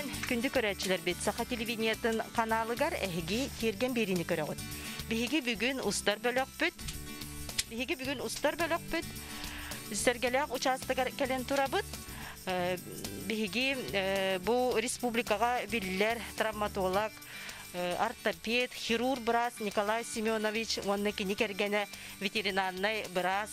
Билен күндү көрәчилер бит Саха телевидениятын каналыгар эһиги тирген берини көрөгөт. Биһиги бүгүн устар бөлөкпүт. Сергелек участогар келен турабыт. Биһиги бу республикага биллер травматолог, ортопед, хирург брас Николай Семенович, онны кини кергене ветеринарный брас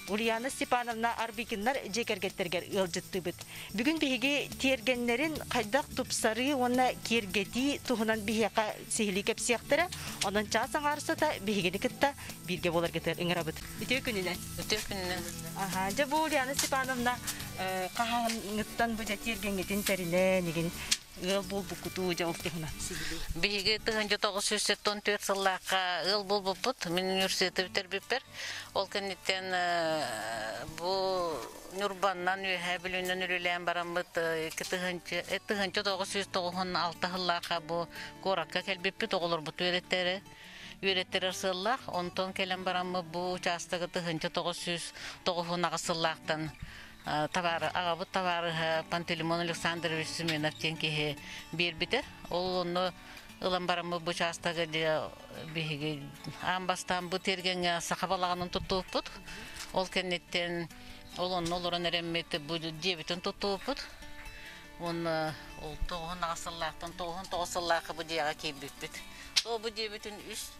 Ульяна Степановна Арбикиннар жекергеттергер ылжыттыбыт. Бүгүн биһиги тергеннерин кайдак тупсары онна кергети тухунан биһига сихиликеп сыяктыра, онан часаң арсата биһигини кытта бирге болар кетер ыңырабыт. Бүтө күнүнө. Аха, жа бу Ульяна Степановна кахаңыттан бу тергенгетин терине неген ыл булбукуту жаултуна. Биһиги 1974 сыллакка ыл булбупут, мен университетте битербиппер. Ол кенеттен бу Нурбаннан үһәбилүнен үрелән барамыт 1996 сыллакка бу Горакка келбиппит оголор бу үйреттер сыллак, онтон келен барамы бу участогы 1909 сыллактан Тавар агабыт тавары Пантелеймон Александрович Семенов тенкеге бербите. Ол оны ылан барамы бу участогы биһиги амбастан бу тергенге сакабалаганын тутуппут. Ол кеннеттен олорон эреммети бу дебитин тутуппут. Оны ол 9 сыллактан 9 сыллакы бу дияга кийбиппит. O bu debitün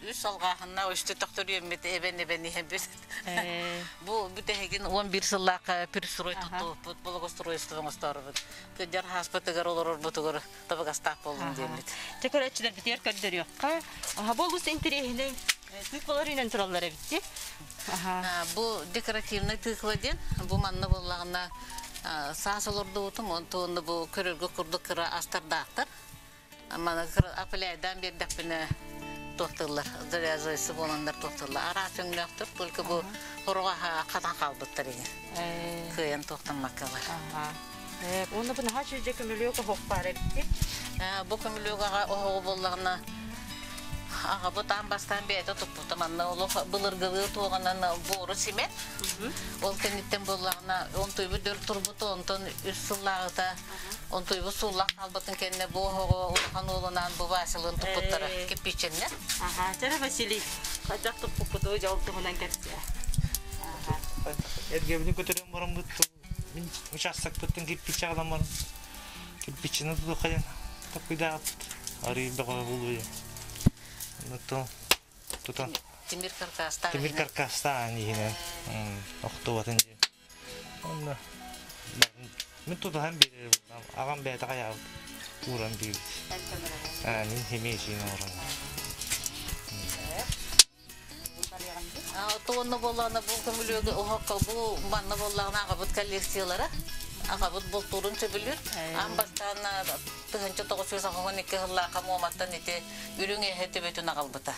üst algahına üstü doktor yemeti ebeni hepsi. Bu bütehegin 11 sılak pirsroy tutu bulgostroy stuvangostorud. Kejar haspatagar olur butugar tabagastap olun demet. Tekrar etçiler bitiyor kaderiyor. Ha bolus interehine tıklarıyla turallara bitti. Bu dekoratifne tıkladın. Bu manna bollağına sağsalorda otum onu bu körürgü kurduk kıra astardaqtar. Ama apellerden bir define doktorlar, zırhazısı olanlar doktorlar. Arasın doktor, çünkü bu horuğa katan kalbıttır yine. Kıyan doktormakkalar. Onu bunu her şeyce kömülüyor ki hokpare bitti. Bu kömülüyor ki o bollağına bu tam bastan bir ete tuttu. Manna bılırgılı tuğanan boru simet. Ol kenitten bollağına on tuybu 4 turbutu ondan üst sılağıda on tuybu sullak kalbatın kendine bu ulakan oğlanan bu basılığın tuputları kipiçinle. Çara Vasili, kaçak tupukutu cavultuğundan kersi. Ergemini götürüyorum varam buttu. Min uçaksak buttun kipiçe alamam. Kipiçini tutu kayan. Takıda arayıp da buluyor. Tutan. Timir karkasta. Timir karkasta yine. Oktu vatınca. Onda. Min tutu hem bir ağam beyta kayağı uğran bir. Min hemeşin uğran. Tuğunlu bollağına bu kömülüyor bu manna bollağına ağabıt kolleksiyalara. Ağabıt bulturun çöbülür. Ambastana 1992 yıllar kamuomattan ite ürün eheti bütün ağalbıta.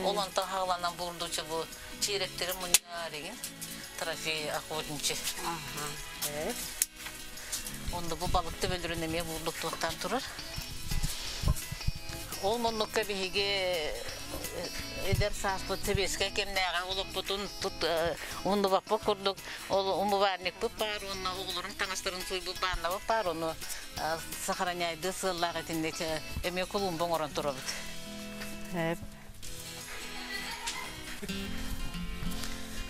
Olanta hağlanan burduçu bu çeyrekleri münnarigin trafiği akıbıtınçı. Onda bu balık tübelürün emeye bulduktan turur. Olmanlıkka bihige eder saaspı tebeske kemnağın olup butun onu bakpa kurduk. Onu varnik bu par onu oğulurun tanıştırın suyu bu banla bu par onu sakaranyaydı sığırlar etindeki emeye kulumbun oran turabıt. Hep.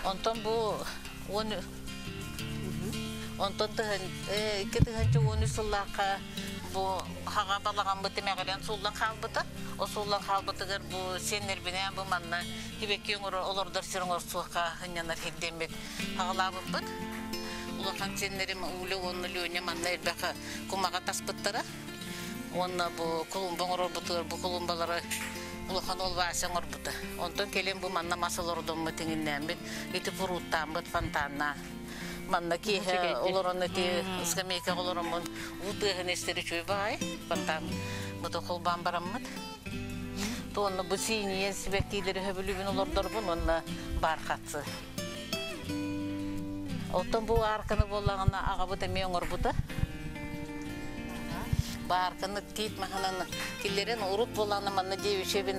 Ondan bu onu ondan iki tıhıncı sığırlar bu haga balagan bıtı meğeren sullan kalbıtı. O sullan kalbıtıgır bu senler binen bu manna hibeki olurdur sırın orsuqa hınyanar heddemek hağla bıbıt. Ulakan senlerim ulu onu lüne manna elbaka kumağa taspıttıra. Onna bu kulumbun orbutugur bu kulumbaları ulakan olvasen orbutu. Ondan kelin bu manna masal ordum bıtınginden bit. İti furuttan bıt fantanna. Manna ki olorun eti ıskameyke olorumun utuğun esteri çöy bay. Fantan bıtı kulban baramıd. Onu bu siniyen sibektileri höbülübün olurdur bununla barkatsı. Ondan bu arkanı bollağına ağabıda meğen orbuda. Barkanı tiyit mahanan killerin urup bollağına manna devişebin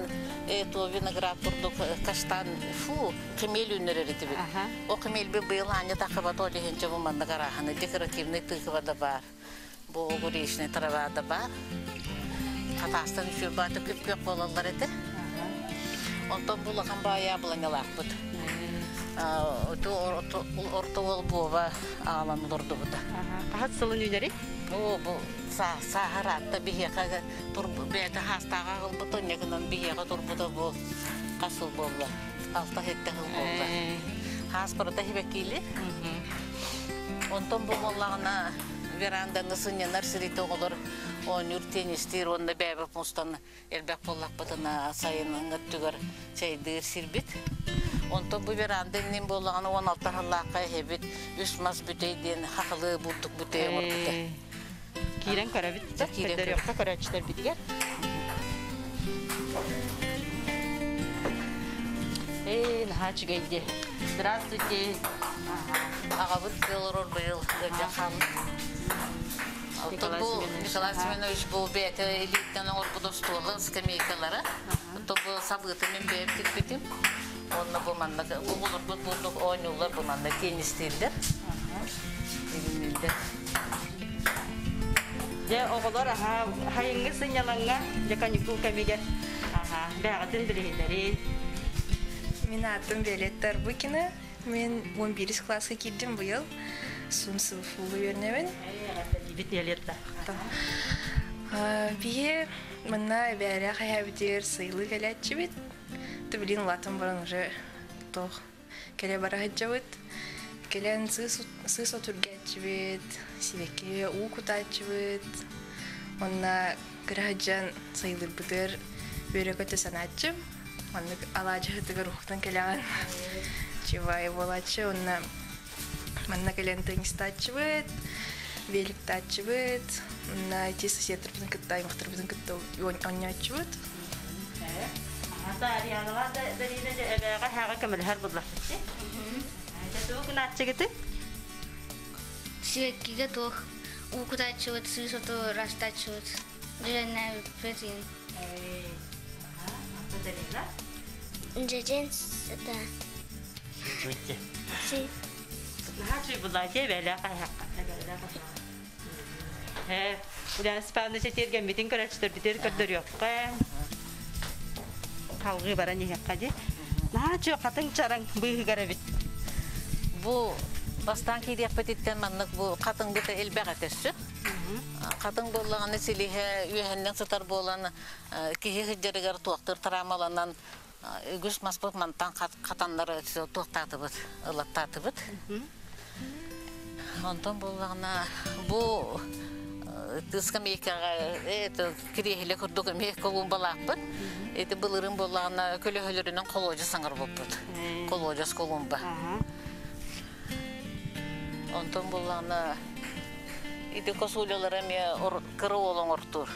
o vinograd turduk kaştan kemel ünleri tibi. O kemel bir bıyıl hangi takıbat oli hence bu manna karahını dekoratifni tıkıvada bar. Bu ogurişne travada var. Katastan şu batı küp bolalar edi. Ondan bulakan bayağı bulanyalar bud. Orta ol bu var ağlan olurdu bu da. Kahat sılın üneri? Bu saharatta bir yaka turbu beyde hastaga kılbıtın yakından bir yaka turbuda bu kasıl bolla. Alta hette hıl bolla. Hasparada hibekili. Ondan bu bollağına verandanı sınyanar sirite olur. On yurtenistir onda bebe postan elbek bollak batına sayın ngıttıgar şeydir sirbit. Ondan bu verandanın bollağına 16 hallaka hebit üsmas büteyden haqlı bulduk büteye mırtıda. Kiren karabit. Feder yokta karaçlar bidiger. Nahaç geldi. Здравствуйте. Ağabey yolur bayıl gacakal. Nikolay Semenoviç bu bete elitten orada dostluğu skameykalara. Bu sabıtı men beyip bitim. Onunla bu manda bu bulduk oynuyorlar bu manda tenis değiller. Elimizde. Ya oğullar hayıngı sinyalanga yakan yukul kamiger. Bäğatin bilihleri. Мен атым Виолетта Тарбыкина. Мен 11 классқа кирдим bu yıl. Sun sınıfı öğrenемін. Bit Violetta. Бие мына бәрі қаябдер сыйлы кәләтчі бит. Түбілін латын бұрын уже тоқ кәле бара хаджабыт. Кәлән сыз отургәтчі бит. Сибекке у кутатчы бит. Онна кірахаджан сыйлы бұдыр бөрі көті санатчым. Онны алачы хытыгы рухтан кәләған. Чивай болачы. Онна манна кәлән тыңыстатчы бит. Велик татчы бит. Онна айти сосеттер бізін күтті, аймақтар бізін күтті ойнатчы бит. Ата Арианаға дарина әбәға хаға көмілер бұдлақ бітті. Жәтуы күн атчы кеті? Сивеккиге тоқ укутачывыт, сысоту растачывыт. Жүрәннә өппетін. Ата дарина? Жәжен сыда. Жүтті. Си. Наһачы бұлай ке бәлі қайаққа. Ulan spanda çetirgen bitin karaçtır bitir kırdır yok. Kavgı bara ne hakkı? Naçı katın çarang bığı garabit. Bu bastan ki yapetitten manlık bu katın bite elbek etesi. Katın bollağını silihe üyehenden satar bolan ki hicjerigar tuaktır travmalanan güç maspık mantan katanları tuaktatıbıt, ılattatıbıt. Ondan bollağına bu Tıskameykağa kirehile kurduk emek kolun balakpıt. Bılırın bollağına kölöhölürünün koloca sanır boput. Kolocas kolumba. Ondan bollağına kosulyalara kırı olan ortur.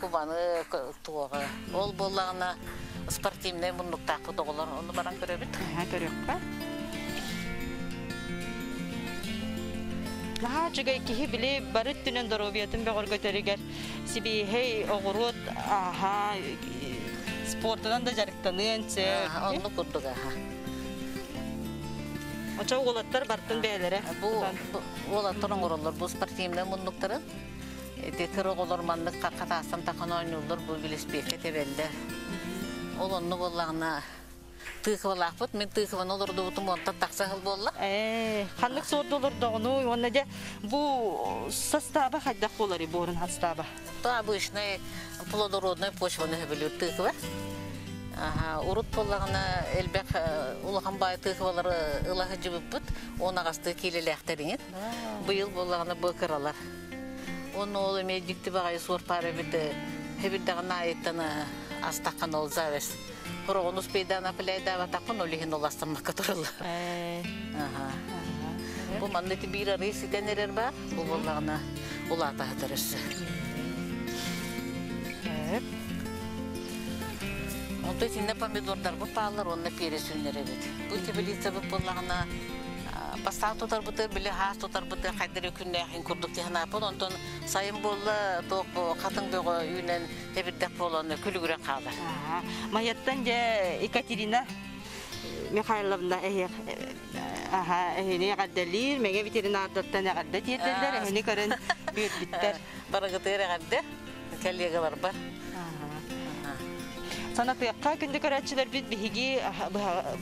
Kubanı tuğağa. Ol bollağına sportimne bunluk takpıt oğular. Onu baran görebit. Görüyor ka? Naçı ki bile barıt tünen darobiyatın bir götürüger. Sibi hey oğurut sportdan da jarıktanın. Onu kurduk aha. O çok oğlatlar barıtın beylere. Bu oğlatların orulur. Bu sportimne bunlukları. Kırı olur manlık katastan takın oynuyorlar. Bu bilespeke tebelde. Onu bollağına tıkıvalakpıt, men tıkıvan olurdu butum ondan taksahıl bolla. Kanlık sordu olurdu onu, onunca bu sastaba haydak oları, borun hastaba. Da bu işine plodorодной почваны biliyor tıkıva. Urut bollağına elbek ulağın bay tıkıvaları ılahı cıbıpıt, ona gastı kilelekterinin. Bu yıl bollağına bakıralar. Onun oğlu medikti bağayı sor para bitti. Hebildağına ayetten astakkan ol zaves. Onu spedana playda vatakon olihin olastan makaturalı. Bu manneti bir arası deneler var. Bu bollağına ulata hatarısı. Onda içinde pomidorlar bu pahalar onunla peresünleri evet. Bu tebelitse bu bollağına Pastan tutar butu bile has tutar butu kaydırı künde yakın kurduk diye ne yapın. Ondan sayın bolla toğu katın boğu yünen hebirdek boğulanı külügüre kalır. Mayattan Ekaterina Mikhailovna Aha, ehini gaddelir, mege veterinardattan gadda tiyetler, ehini karın büyütbitler. Baragıtı herhalde. Kellegeler var. Sanatıyakka күндү карачылар бит биһиги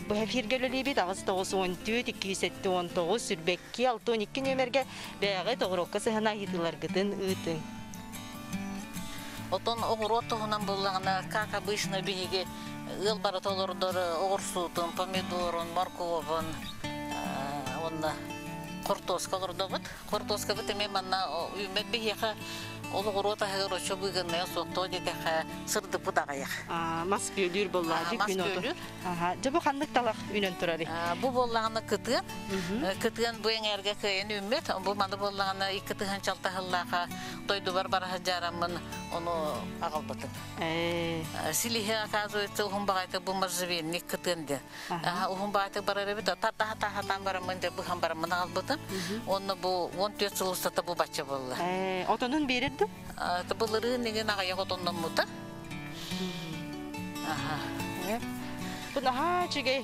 бу фиргелели бит агыс 914 279 сүрбекки 612 нөмерге бәгы тогрокка сыһана хитылар гытын ытын. Отон огоротугунан буллагана как обычно биһиги ыл баратолордор огурсутун, помидорун, морковун, онна картошкаларды бит. Картошка бит эме манна үмет биһига Олуғырота хағыр шобыгынная соқты детеха сырды бұдағаяқ. Мас бөлір боллады күн оты. Жабы қандық талақ үнен тұрары? Бұ боллағаны күтіген. Күтіген бұ еңерге көйен үммет. Бұ маңды боллағаны икітіген чалтағыллаға тойды бар-барға жарамын оны ағалбытын. Силихе аказу етті ұғын бағайты бұ мұржывен икітігінде. Ұғын бағайты барар өбіт. Тартаға-тағатан барамын деп бұған барамын ағалбытын. Оны бұ 14 жыл ұстата бұ бачы болды. Отының берер Бұлыры неген ағаяқ отондан мұты. Бұны ға-чыгай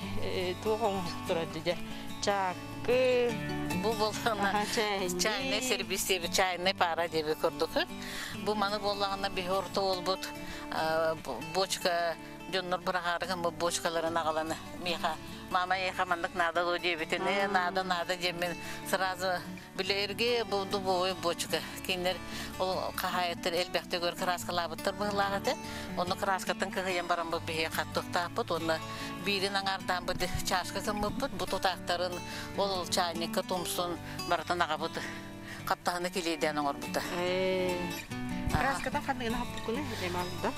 туғын тұрады де. Чакы... Бұл болғана чайны сервис дебі, чайны пара дебі көрдікі. Бұл маны болғана бі орты ол бұд. Бочка, жоннор бұрағарығы мұ бочкаларын ағаланы. Меха, мама еха мандық нада до дебітіне, нада жемін сразу білерге бұлды бұй бочка. Кейнер ол қағайеттір әлбәқті көр краскалабыттыр бұғылағыды. Оны краскатын кығыен баран бұл бейе қаттықтақ бұд. Оны бейдің аңардан бұд чашқы кіміп бұд. Бұд ұтақтарын ол чайнекі тұмсын баратын аға бұд. Қаптағыны келейден оңыр бұд. Краскадан қандығына қапты күні емалды?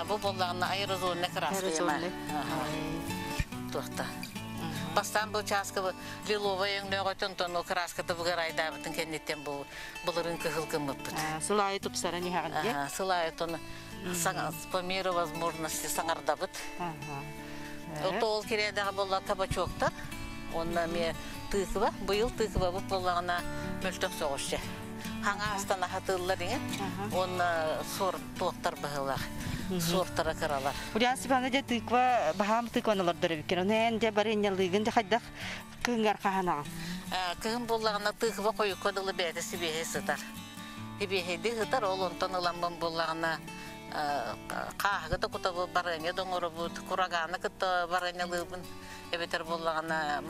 Бұл болағына аэрозоліне краска ема. Тұқта. Бастан бұл часкы лиловый өңіне ғотын краскаты бұғырайда бұтын кәнеттен бұлырын күхіл кіміп бұд. Сылайы тұпсара не хағын де? Сылайы тұны по меру возможности саңарда бұд. Ол кередағы болға кабачоқтар. Онна ме тықыва, бұйыл тықыва бұд болағына мөлтөк соғышчы. Хаңа астана хатылар еңен, онна сор тоқтар бұғылар. Сорттара кыралар. Урян сипаны де тыква бахам тыкваналардыр бекер. Онен де баренялыгын де хайдақ кыңгар қағанағын. Кығын болағына тыква қойы көділі бәді сібеге сытар. Сібеге сытар, ол онтан ыламбан болағына қағыда күтабы барыне доңыры бұд, құрағаны күтті баренялыгын. Эбетер болағына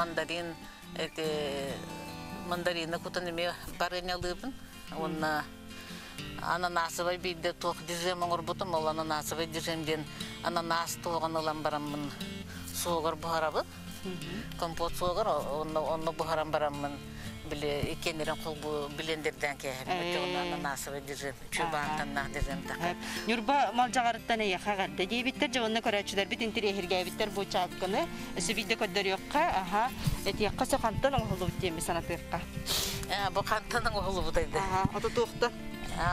мандарины күтін еме баренялыгын. Онна ананасывай бейді тоқ дежем оңыр бұтым, ол ананасывай дежемден ананас тоған ұлан барамын соғыр бұхарабы. Компот соғыр, оны бұхарам барамын біле екенерін қол бұ білендерден кәйім. Ананасывай дежем, чүбантаннақ дежем тақы. Нүрба мал жағарыттан әйе қағарды дейбіттер, жоғынны көрәтшілер біт інтір ехірге әбіттер бұ чалқыны. Сөбейді көддер еққа, әті еққа соқантан оңғылы бүттемі санатыққа. Бұ қантаның оғылы бұтайды. Аты тоқты.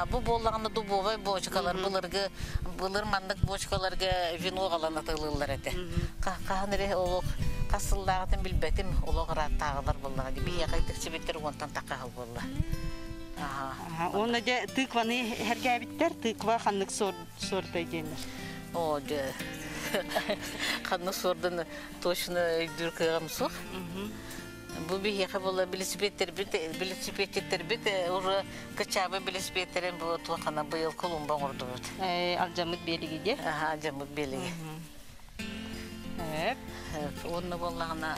Бұл болағаны дубовай бочкалар, бұлыр мандық бочкаларға вино қаланы тығылылар әті. Қағыныры олық қасылдағытын білбәтім олық рат тағылар болаға. Бейе қайтық себеттер онтан тақағыл болла. Оны де тықваны әрге әбіттер, тықва қанық сордай деймір. О, де қанық сордың точны дүркіғам соқ. Бұл бейеқі болы біліспеттер біт, ұры качабы біліспеттерін бұл туақана бұйыл Колумбан ұрды бұд. Алжамыд белігі де? Алжамыд белігі. Оны болағына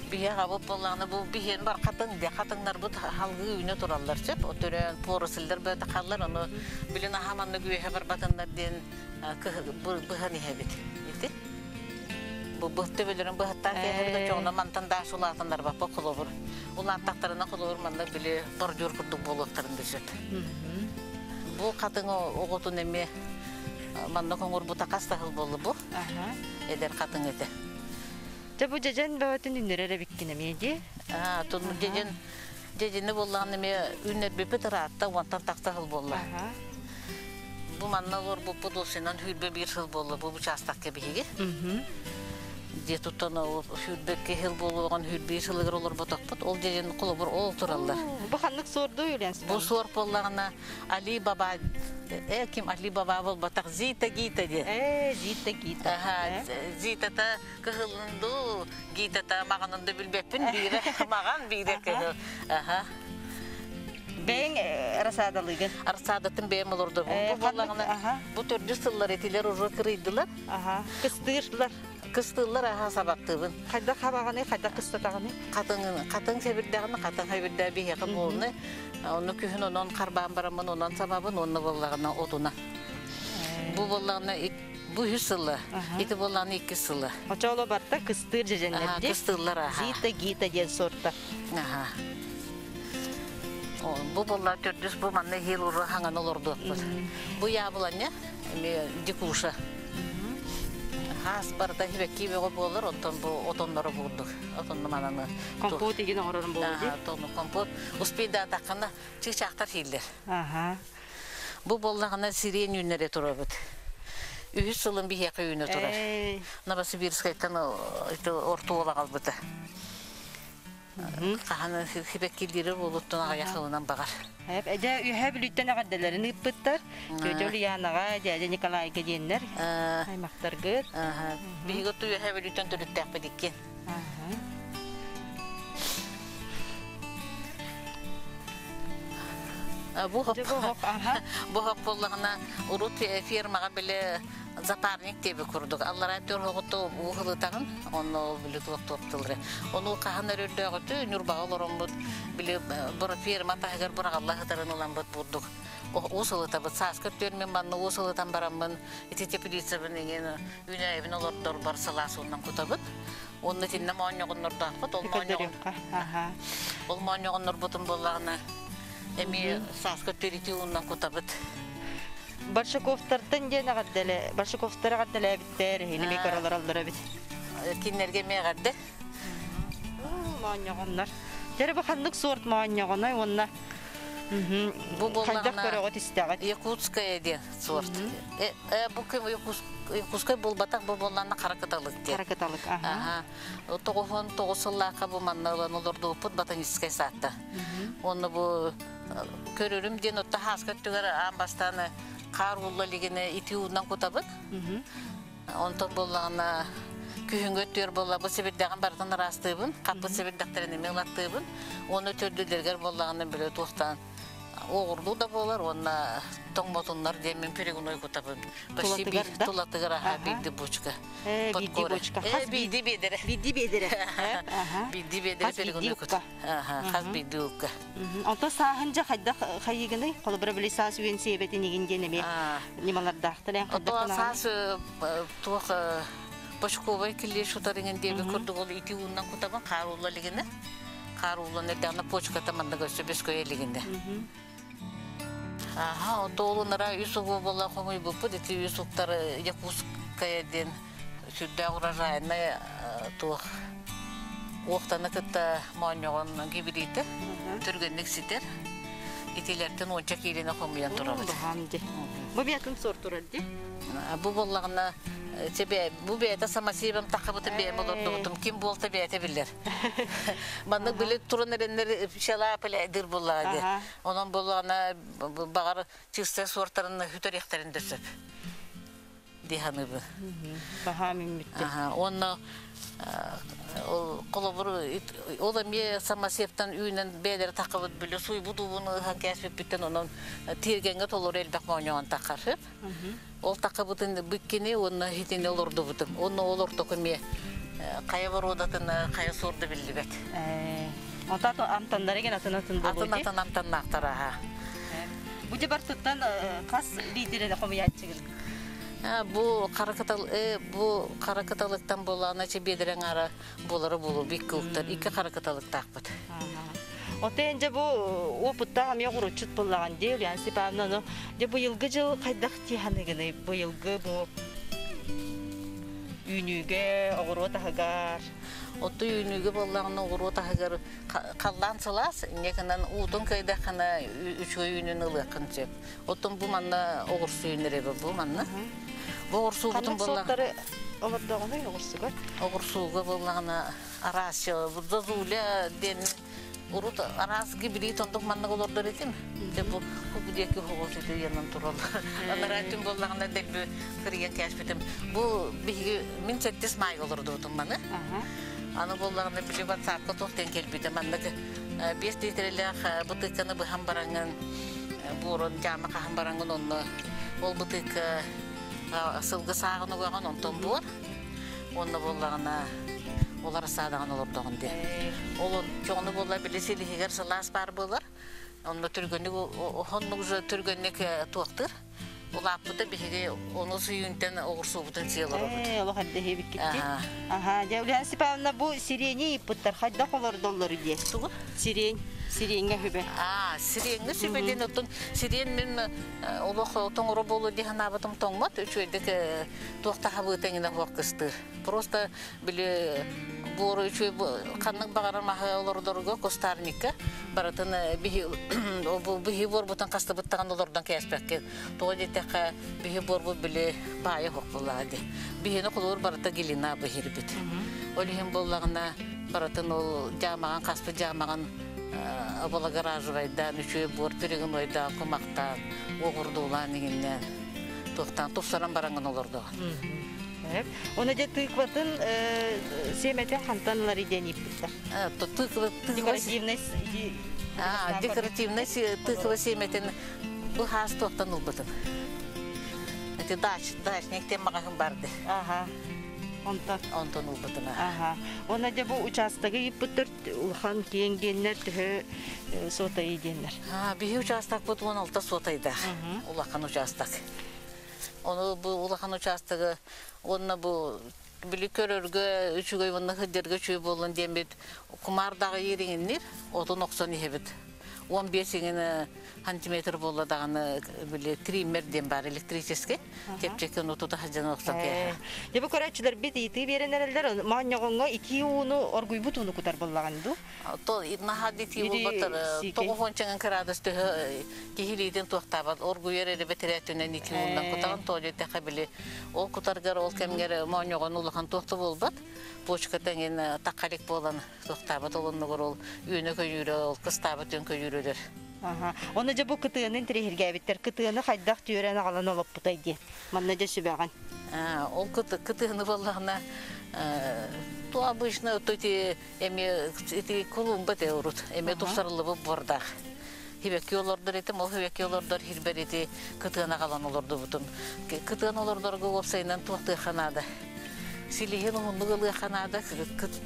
бейеға бұл болағына бұл бейен бар қатыңдар бұд халғы үйіне тұралар сөп. Өтірен порысылдар бөті қалар, оны білін ахаманны күйеге бар батындар ден бұған ехе бет. Бұхты бөлерін бұхыттан кәйірді жоғына мантан дашулатындар бапы құлы бұр. Олан тақтарына құлы бұр манда білі бордюр күрдік болуқтарын дөшет. Бұл қатыңы оғытын әме манда қоңыр бұта қастағыл болы бұл. Әдер қатың әді. Бұл жежен бәуетін үнірері біккен әме де? Тұны жежені болған әме үнер бепі тұратта онтан тақтағыл болы. Бұл манда лор бұл бұдылсынан хүлбе бір жыл болы бұл частақ кәбігі. Детутан хүрбекке хил болуған хүрбей сылығыр олар ботақпыт. Ол деген құлыбыр ол тұралар. Бу ханнык сорду үйленс. Бұл сор болағына Али Баба, кім Али Баба бол батақ Зита Гита де. Зита Гита. Зитата кығылынды, Гитата мағанынды білбеппін бейді, маған бейді кығыл. Бәң арасадалыгын. Арсадатын бәйім олырды. Бұл болағына бұл төрді сыллар етілер ұжы кірейділер. Кыстырлар. Кыстылар сабақтыбын. Қайда қабағаны, қайда қыстатағаны? Қатын сәбірдіғаны, қатын қайбірді бейеқін болыны. Оны күйін онын қарбаған барамын, онын сабабын, оны болағына отына. Бұл болағына бұл 100 сылы, еті болағына 2 сылы. Оча олы барда кыстыр жеженлерде. Кыстылар. Зита Гита ден сорта. Бұл болағына 400, бұл манны хел ұры хаңан олырды. Бұл яғылан не? Дикуша. Хас барда хибекки бего болар, онтон бу отоннары болдук. Отонны мананы. Компот деген орын болду. Тону компот. Успейда такана чыгчактар хиллер. Бу боллагана сирен үннере турабыт. 3 сылын бияка үнө турар. Новосибирскайдан ортуола калбыты. Каханы хибеккилери болуттун аяқылынан багар. Әдә үһә билеттен агаддаларын иппыттар. Көҗөл яныга дәдә Николай геденнәр. Аймактар гыт. Биготу үһә билеттен төрүттәк бидиккен. Бу хак боллагына урут фермага биле запарник тебе курдук. Аллара төрөгөтө ухылытагын, оны биле токтоптулар. Оны каханар өрдөгөтө нурбагаларым бут биле бир ферма тагыр бир Аллах тарынылан бут бурдук. Усылыта бут саскыт төрмен манны усылытан барамын. Итете полицияны ген үйнө эвин олордор бар саласынан кутабыт. Онны тинне мааньогоннорда бут, ол мааньогон. Ол мааньогоннор бутун боллагына эми саскыт төрити ундан кутабыт. Баршаковтардан ден агаддале, Баршаковтар агаддале биттер, хилми каралар алдыра бит. Киннерге мегадде. Мааньогоннар. Тере бу ханнык сорт мааньогонай онна. Бу боллагына Якутская де сорт. Бу кем Якутская болбатак бу болланна каракаталык де. Каракаталык, Тоғын тоғысыллақа бу манналан олорду пут ботаническая сатта. Оны бу көрөрүм ден отта хаскат түгөр амбастаны кар улла лигине ити ундан кутабыт. Онтон боллагына күйүнгө төр болла бу себердаган бартын растыбын, капы себердактерин мелаттыбын. Оны төрдүлөргөр боллагына биле токтан оғырду да болар, онна тоңмотуннар демен перегуной кутабын. Почти тулатыгара биди бочка. Биди бочка. Биди бедере. Биди бедере. Биди бедере перегуной кута. Хаз биди укка. Онто сахынжа хайда хайыгыны, колы бир биле сас үйен себети нигинген эме нималардактыр. Ото сас тук бочковой киле шутарыгын деби көрдүк ол ити ундан кутабын каруулла лигине. Каруулла недана почка тамандага сөбескөй лигинде. Долунара Юсуфу была хомой бупыд, эти Юсуфтары Якутская ден сюда урожайная тух. Оқтаны кытта мааньогон гибриді, түргенлік ситер. Итилерден онча кейлені хомыян турабыд. Бу биятын сор турады? Бу боллағына бу бейта самасибам тақыбытын бейім олырдығытым. Ким болта бейте білдер. Манның білі турын әрендер шала піләйдір боллағады. Onun боллағына бағар чистер сорттарын хүтөректерін дөсіп. Диханы бұл. Баға мемметті. Оны қолыбыр ола ме самасептан үйінен бәдері тақыбыт білі суй бұдуыны кәсіп біттен оның тергенге толыр әлбәк мауынуған тақарып. Ол тақыбытын бүккені оны хитіне олырды бұтым. Оны олырды көме қая бар одатын қая сорды білді бәт. Онта амтандар еген атын-атын болу де? Атын-атын ақтар. Бұде бар тұттан қас лидері қомиятчығын? Бу каракаталыктан болана чебедерен ара болары болу бик уктар. Ике каракаталык тақпыт. Отенже бу опытта ам ягуручут боллаган дел, ян сипамны де бу елгы жыл кайдак тиханыгыны бу елгы бу үйнүгө огоротагар. Отто үйнүгө боллаган огоротагар калдан салас, некенен утун кайда хана үчө үйнүн ылыкын чеп. Оттон бу манна огурсу үйнере бу манна. Бу огурсу бутун боллаган. олордоғаны оғырсығар. Оғырсуға болағына арасio, зазуля ден урут арас гибрид ондық маннық олордар етім. Бұл күдекі хоғыз еді янын туралы. Анарайтын болағына дәлбі кірген кәшпетім. Бұл мен сәттес май олырды ұтым маны. Аны болағына білі ватсапқа тоқтен келбейді. Маннық 5 литрелі бұтықаны бұхам бараңын, бұрын жамы қағым бараңын онны. Ол бұтық сылғы сағыны қойған онтон бұр. Онны болағына олар садаған олырдығын де. Ол жоғыны бола білесілі егер сылас бар болар. Онны түргенік, онны уже түргенік тоқтыр. Ол апыда бігеге оны сүйінтен оғырсу бұтын сиялар обыд. Олы қадды хебік кетті. Жәулиан Сипавна бұл сирені иппыттар қайда қолар доллары де? Сиренге хөбе. Сиренге сөбеден өттін. Сирен мен олық тоңыры болу дейін абытым тоңмат. Үшөйдік тоқтаға бұтыңына қоққысты. Просто білі бұр үшөй қанның бағарар маға олардырға костарника. Баратын бігі бор бұтын қасты бұттаған олардан кәспәккен. Тоғы детеқа бігі бор бұт білі бағы қоқ болады. Бігені құлыр барыта келіна бұхир біт. Олығын болағына баратын ол жамаған, қаспы жамаған Абала гаражы байдан, үшөй бор түреген ойдан, құмақтан, оғырды олан егеннен, тоқтан, тұпсаран бараңын олырды. Оны де тұйқватын семетен қантанылар еден еппіттар? Декоративный тұйқвы семетен бұл хас тоқтан ұлбытын. Дачнектен мағағын барды. Онтон ұлбытына. Оны де бұл участығы еппіттір ұлған кейінгенлер түхі сота еденлер? Бігі участық бұд 16 сотайда, ұлақан участық. Оны бұл ұлақан участығы, оны бұл білі көрерге, үшігі оны хүдерге чүй болын дембет, құмардағы еріңінлер, 30-90 ебет. 15 сантиметр болладағаны білі триммерден бар электрический, тепчекен ұтуды қаждан оқсан кәйі. Дебі көрәтшілер бет еті берен әрелдер, мағынағынға 2 уыны оргуй бұт уыны күтар болағанды? Нахады 2 уы бұтыр, 9-10 кірадыс түхі кейілейден тоқтабад, оргуй әрелі бәтірәтінен 2 уындан күтаған, тоғы тәқі білі. Ол күтарғар, ол кәмгері мағынағын ұлыған тоқты болбад, почкатан ен таққалек болан тоқтабад, олынны қор ол үйіні көйірі, ол қыстабад өн көйірілер. Оны жа бұл күтігінің тірехірге әбеттер, күтігіні қайдақ түйерені қалан олып бұтайды. Манна жа сөбәған. Ол күтігіні болағына то обычно өтөте әме Колумбат әурут, әме тұпсарылы бұл бордақ. Хебекке олардар етім, ол хебекке олардар хирбер еті күтігіні қалан оларды бұтын. Күтігіні олардарға опсайынан туақты қанады. Силиген ұғынды қанады,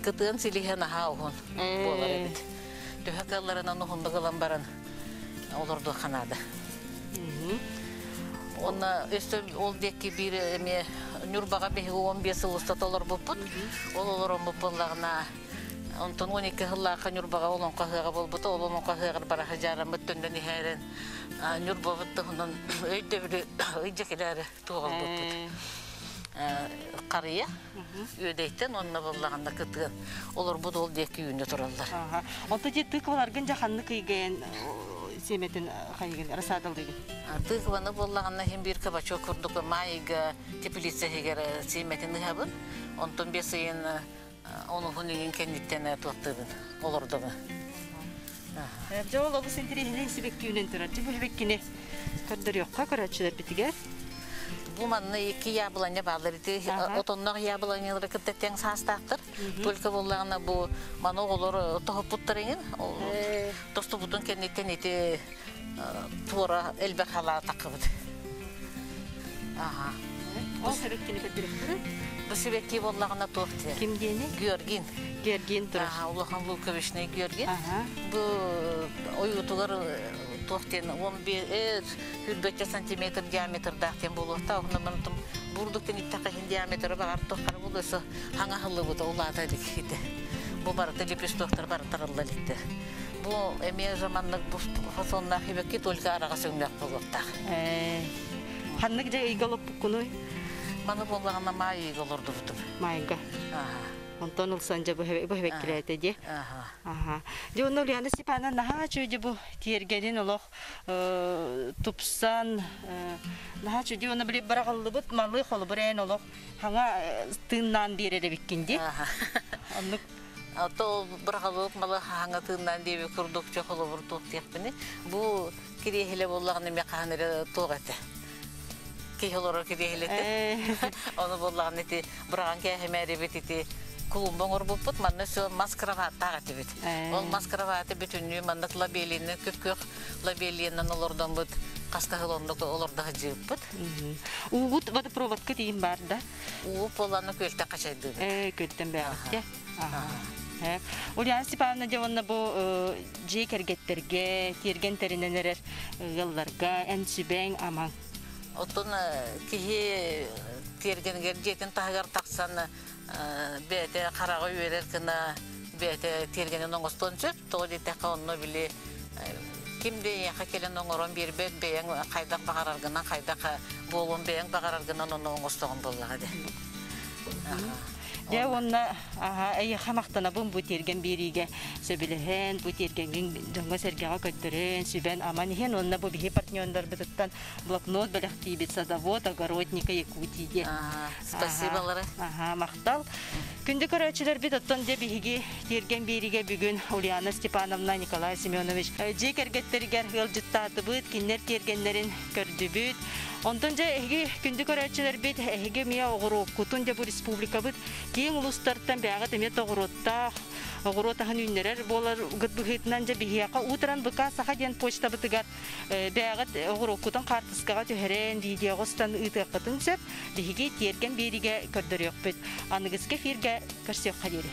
күтігін силиген аға ұғын болар едет. Төһәкәлләреннән ұғынды қалан баран оларды қанады. Оны өсті ол декке бір нүрбаға бегі 15 ұлыстат олар бұппыт. Ол олар бұппылағына 12 ғыллаға нүрбаға олын қағыға болбыты. Олын қағыға бараға жарамыт түнден ехәрен нүрба бұтты. Өйді бірі өйдекелері туғыл бұппыт. Қария өйдейтін, онына болағында күтіген. Олар бұд ол декке үйінде тұралдар. Онты де тұйқыларғын жақанны күйген семетін қайген, расадыл деген? Тұйқыланы болағында хем бір кабачок күрдік майыға теплица егер семетін ұғабын. Онтын бесейін оның хүнеген кәндеттен туақтығын, олардығы. Жауыл олыс интересінен себек күйінен тұрар. Бұл себеккіне көрдір еққа көрәтшілер бітігер? Бұл манны 2 яблоня балыр. Отоннақ яблонялары күттеттен састақтыр. Только болағына бұл маны олар тұғып бұттырыңын. Досты бұтын кәнеттен еті туыра әлбәк қала тақыбыды. Ол себеккені көтіректірі? Бұл себекке болағына тоқты. Кім дені? Георгин. Георгин тұрыр. Олақан Луковичный Георгин. Бұл ойутығыр тоқтен 15 сантиметр диаметр дақтен болуқта. Оғына мұнытым бұрдықтен иттақын диаметрі бағар тоққары болуысы хаңа ғылы бұды олады декейді. Бұл барыты лепес тоқтар барытарылы летті. Бұл әме заманлық бұл фасонна хебекке только араға сөңләқ болуқта. Қаннық жа үйгалып бұққыны? Маны болағына май үйгалырды бұтым. Майға? Онтон улсанжа бу хебеккилете ди. Ага. Ага. Дионно Ульяна Степановна наха чуди бу тиергенин олох тупсан наха чуди оны билип барагаллыбыт малы холу бурен олох хаңа тыннан берере биккинди. Ага. Аннык То бұрғалып малы хаңатынан дебе күрдік жоқылы бұр тоқ текпіні. Бұл керехілі болағын еме қағаныры тоқ әті. Кейхілері керехілі Оны болағын әті бұраған кәхеме әребет әті клубын ұрбып бұд, манны сө маскарават тағаты бет. Ол маскараваты бүтінні мандық лабеліні, көк лабелінен олардан бұд, қастағылындық олардағы жиып бұд. Уғыт водопроводқа дейін бар да? Уғып оланы көлті қашайды. Көлттен бәғітте. Ульяна Степановна девонна бу жей кергеттерге, тирген териненерер ғылларға, әнсүбәң аман. Оттон кихи тиргенгер жетін тағығар тақсан бәйті қарағы үйерер кіна бәйті тиргенен оңыстон сөп, тоғы дейтеқа онны білі кімде яқа келен оңырын бір бәйт бәйін қайдақ бағарарғынан, қайдақ болуын бәйін бағарарғынан оны оңыстығын болғады. Де онна әйі қамақтана бұн бұ терген беріге сөбіліген, бұ тергенген жоңға сәргеға көттірін, сөбен аман еген, онна бұ бігі партниондар бұтыттан блокнот бәліқті бет садавод, огородника Якутиге. Спасиболары. Мақтал. Күнді көрәтшілер бет оттан де бігі терген беріге бүгін Ульяна Степановна, Николай Семенович жей кәргеттерігер ғылжыттаты бұд, кеннер тергенлерін көрді бұд. Онтон же эги күндү көрәтчилер бит эги мия огуру кутун же бу республика бит кең улустардан бага деме тогурутта огуротахан үннерер болар гытбыхытнан же бихияка утран быка сахаден почта бытыгар бага огуру кутун картыскага төһөрен видеогостан ытыкытын сөп диги терген бериге көрдөрөк бит аныгыске фирге көрсөк кадери